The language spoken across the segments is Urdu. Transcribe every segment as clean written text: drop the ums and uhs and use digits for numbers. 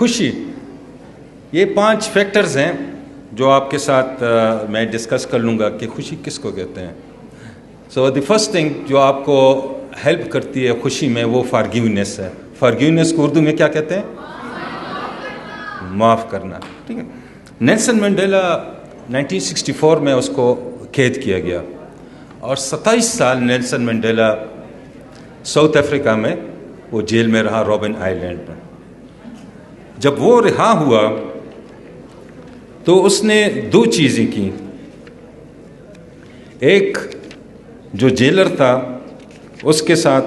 خوشی. یہ 5 فیکٹرز ہیں جو آپ کے ساتھ میں ڈسکس کر لوں گا کہ خوشی کس کو کہتے ہیں. سو دی فرسٹ تھنگ جو آپ کو ہیلپ کرتی ہے خوشی میں وہ فارگیونیس ہے. فارگیونیس کو اردو میں کیا کہتے ہیں؟ معاف کرنا. ٹھیک ہے. نیلسن منڈیلا 1964 میں اس کو قید کیا گیا اور 27 سال نیلسن منڈیلا ساؤتھ افریقہ میں وہ جیل میں رہا، رابن آئیلینڈ میں. جب وہ رہا ہوا تو اس نے 2 چیزیں کی. ایک جو جیلر تھا اس کے ساتھ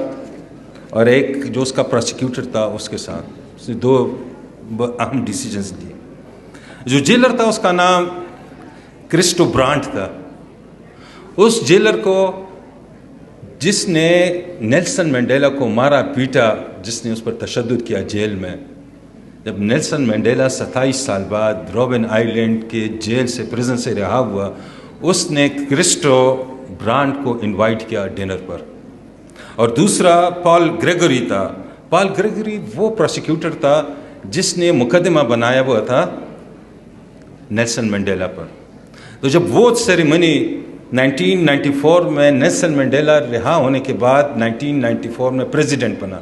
اور ایک جو اس کا پروسیکیوٹر تھا اس کے ساتھ اس نے 2 اہم ڈیسیجنز لیے. جو جیلر تھا اس کا نام کرسٹو برانٹ تھا. اس جیلر کو جس نے نیلسن منڈیلا کو مارا پیٹا، جس نے اس پر تشدد کیا جیل میں، جب نیلسن منڈیلا 27 سال بعد رابن آئیلینڈ کے جیل سے پریزن سے رہا ہوا، اس نے کرسٹو برانٹ کو انوائٹ کیا ڈنر پر. اور دوسرا پال گریگوری تھا. پال گریگوری وہ پروسیکیوٹر تھا جس نے مقدمہ بنایا ہوا تھا نیلسن منڈیلا پر. تو جب وہ سیریمنی 1994 میں نیلسن منڈیلا رہا ہونے کے بعد 1994 میں پریزیڈنٹ بنا،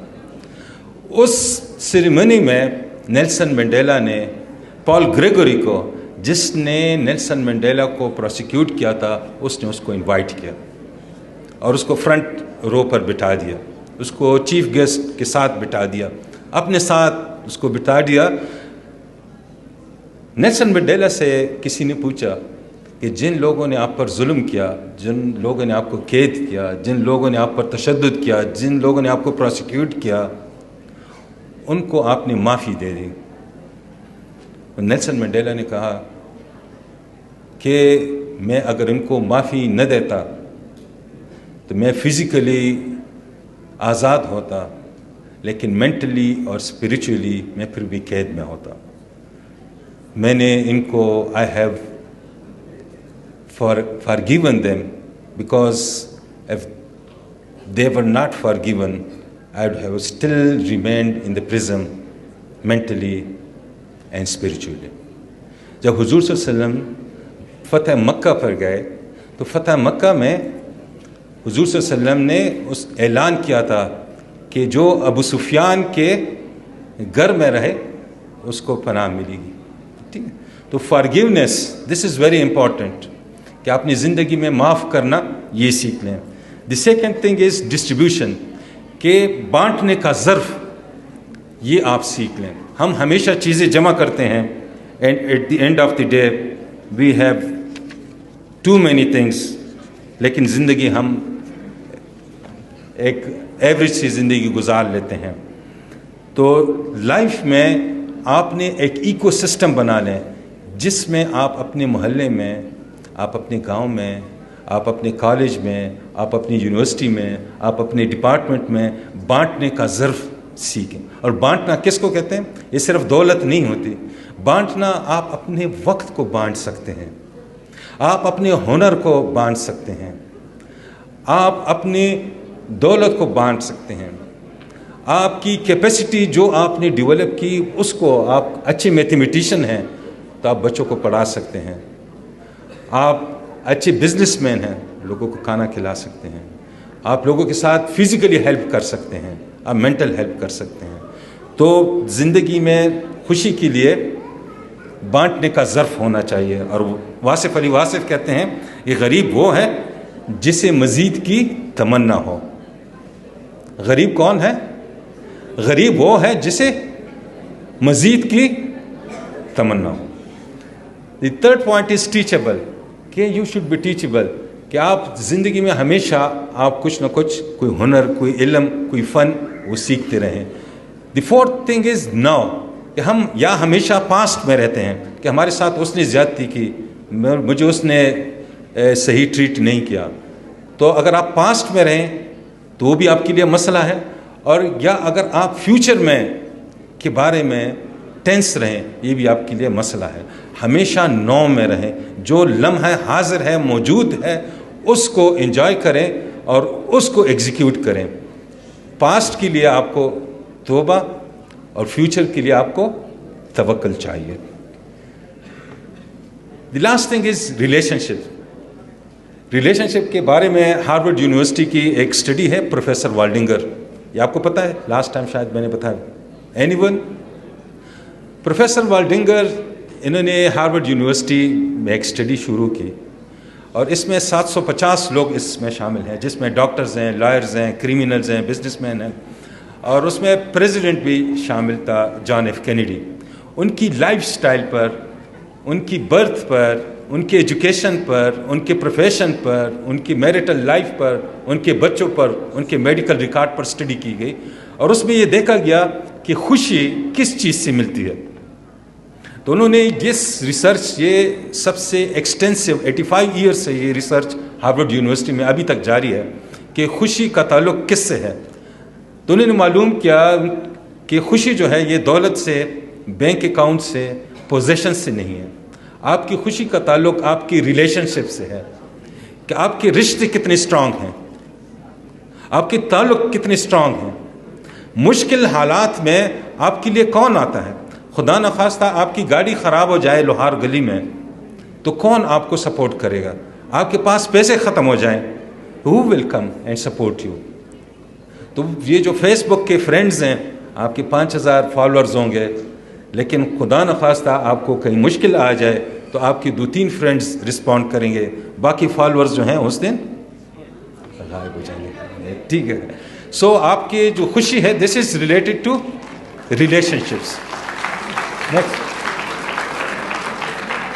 اس سیریمنی میں نیلسن منڈیلا نے پال گریگوری کو، جس نے نیلسن منڈیلا کو پروسیکیوٹ کیا تھا، اس نے اس کو انوائٹ کیا اور اس کو فرنٹ رو پر بٹھا دیا. اس کو چیف گیسٹ کے ساتھ بٹھا دیا، اپنے ساتھ اس کو بٹھا دیا. نیلسن منڈیلا سے کسی نے پوچھا کہ جن لوگوں نے آپ پر ظلم کیا، جن لوگوں نے آپ کو قید کیا، جن لوگوں نے آپ پر تشدد کیا، جن لوگوں نے آپ کو پروسیکیوٹ کیا، ان کو آپ نے معافی دے دی. نیلسن منڈیلا نے کہا کہ میں اگر ان کو معافی نہ دیتا تو میں فزیکلی آزاد ہوتا، لیکن مینٹلی اور اسپریچولی میں پھر بھی قید میں ہوتا. میں نے ان کو I have forgiven them because if they were not forgiven I would have still remained in the prison mentally and spiritually. جب حضور صلی اللہ علیہ وسلم فتح مکہ پر گئے تو فتح مکہ میں حضور صلی اللہ علیہ وسلم نے اس اعلان کیا تھا کہ جو ابو سفیان کے گھر میں رہے اس کو پناہ ملے گی. ٹھیک ہے. تو forgiveness this is very important کہ اپنی زندگی میں معاف کرنا یہ سیکھ لیں. The second thing is distribution, کہ بانٹنے کا ظرف یہ آپ سیکھ لیں. ہم ہمیشہ چیزیں جمع کرتے ہیں and at the end of the day we have too many things, لیکن زندگی ہم ایک ایوریج سی زندگی گزار لیتے ہیں. تو لائف میں آپ نے ایک ایکو سسٹم بنا لیں جس میں آپ اپنے محلے میں، آپ اپنے گاؤں میں، آپ اپنے کالج میں، آپ اپنی یونیورسٹی میں، آپ اپنے ڈپارٹمنٹ میں بانٹنے کا ظرف سیکھیں. اور بانٹنا کس کو کہتے ہیں؟ یہ صرف دولت نہیں ہوتی. بانٹنا آپ اپنے وقت کو بانٹ سکتے ہیں، آپ اپنے ہنر کو بانٹ سکتے ہیں، آپ اپنی دولت کو بانٹ سکتے ہیں، آپ کی کیپیسٹی جو آپ نے ڈیولپ کی اس کو، آپ اچھے میتھمیٹیشین ہیں تو آپ بچوں کو پڑھا سکتے ہیں، آپ اچھے بزنس مین ہیں، لوگوں کو کھانا کھلا سکتے ہیں، آپ لوگوں کے ساتھ فزیکلی ہیلپ کر سکتے ہیں، آپ مینٹل ہیلپ کر سکتے ہیں. تو زندگی میں خوشی کے لیے بانٹنے کا ظرف ہونا چاہیے. اور واصف علی واصف کہتے ہیں یہ غریب وہ ہے جسے مزید کی تمنا ہو. غریب کون ہے؟ غریب وہ ہے جسے مزید کی تمنا ہو. دی تھرڈ پوائنٹ از ٹیچیبل، کہ یو شوڈ بی ٹیچیبل، کہ آپ زندگی میں ہمیشہ آپ کچھ نہ کچھ، کوئی ہنر، کوئی علم، کوئی فن وہ سیکھتے رہیں. The fourth thing is now, کہ ہم یا ہمیشہ پاسٹ میں رہتے ہیں کہ ہمارے ساتھ اس نے زیادتی کی، مجھے اس نے صحیح ٹریٹ نہیں کیا. تو اگر آپ پاسٹ میں رہیں تو وہ بھی آپ کے لیے مسئلہ ہے. اور یا اگر آپ فیوچر میں کے بارے میں ٹینس رہیں، یہ بھی آپ کے لیے مسئلہ ہے. ہمیشہ نو میں رہیں، جو لمحہ حاضر ہے، موجود ہے، اس کو انجوائے کریں اور اس کو ایگزیکیوٹ کریں. پاسٹ کے لیے آپ کو توبہ اور فیوچر کے لیے آپ کو توکل چاہیے. The last thing is relationship کے بارے میں ہارورڈ یونیورسٹی کی ایک اسٹڈی ہے, پروفیسر والڈنگر, یہ آپ کو پتہ ہے, لاسٹ ٹائم شاید میں نے بتایا. Any one? پروفیسر والڈنگر, انہوں نے ہارورڈ یونیورسٹی میں ایک اسٹڈی شروع کی اور اس میں 750 لوگ اس میں شامل ہیں, جس میں ڈاکٹرز ہیں, لائرز ہیں, کریمنلز ہیں, بزنس مین ہیں, اور اس میں پریزیڈنٹ بھی شامل تھا, جان ایف کینیڈی. ان کی لائف سٹائل پر, ان کی برتھ پر, ان کے ایجوکیشن پر, ان کے پروفیشن پر, ان کی میرٹل لائف پر, ان کے بچوں پر, ان کے میڈیکل ریکارڈ پر اسٹڈی کی گئی, اور اس میں یہ دیکھا گیا کہ خوشی کس چیز سے ملتی ہے. تو انہوں نے ریسرچ, یہ سب سے ایکسٹینسو 85 ایئر سے یہ ریسرچ ہارورڈ یونیورسٹی میں ابھی تک جاری ہے کہ خوشی کا تعلق کس سے ہے. تو انہوں نے معلوم کیا کہ خوشی جو ہے یہ دولت سے, بینک اکاؤنٹ سے, پوزیشن سے نہیں ہے. آپ کی خوشی کا تعلق آپ کی ریلیشن شپ سے ہے, کہ آپ کے رشتے کتنے اسٹرانگ ہیں, آپ کے تعلق کتنے اسٹرانگ ہیں. مشکل حالات میں آپ کے لیے کون آتا ہے؟ خدا نخواستہ آپ کی گاڑی خراب ہو جائے لوہار گلی میں, تو کون آپ کو سپورٹ کرے گا؟ آپ کے پاس پیسے ختم ہو جائیں, who will come and support you؟ تو یہ جو فیس بک کے فرینڈز ہیں, آپ کے 5000 فالوورز ہوں گے, لیکن خدا نخواستہ آپ کو کہیں مشکل آ جائے تو آپ کی 2-3 فرینڈز رسپونڈ کریں گے, باقی فالوورز جو ہیں اس دن غائب ہو جائیں گے. ٹھیک ہے. سو آپ کی جو خوشی ہے, this is related to relationships. Next.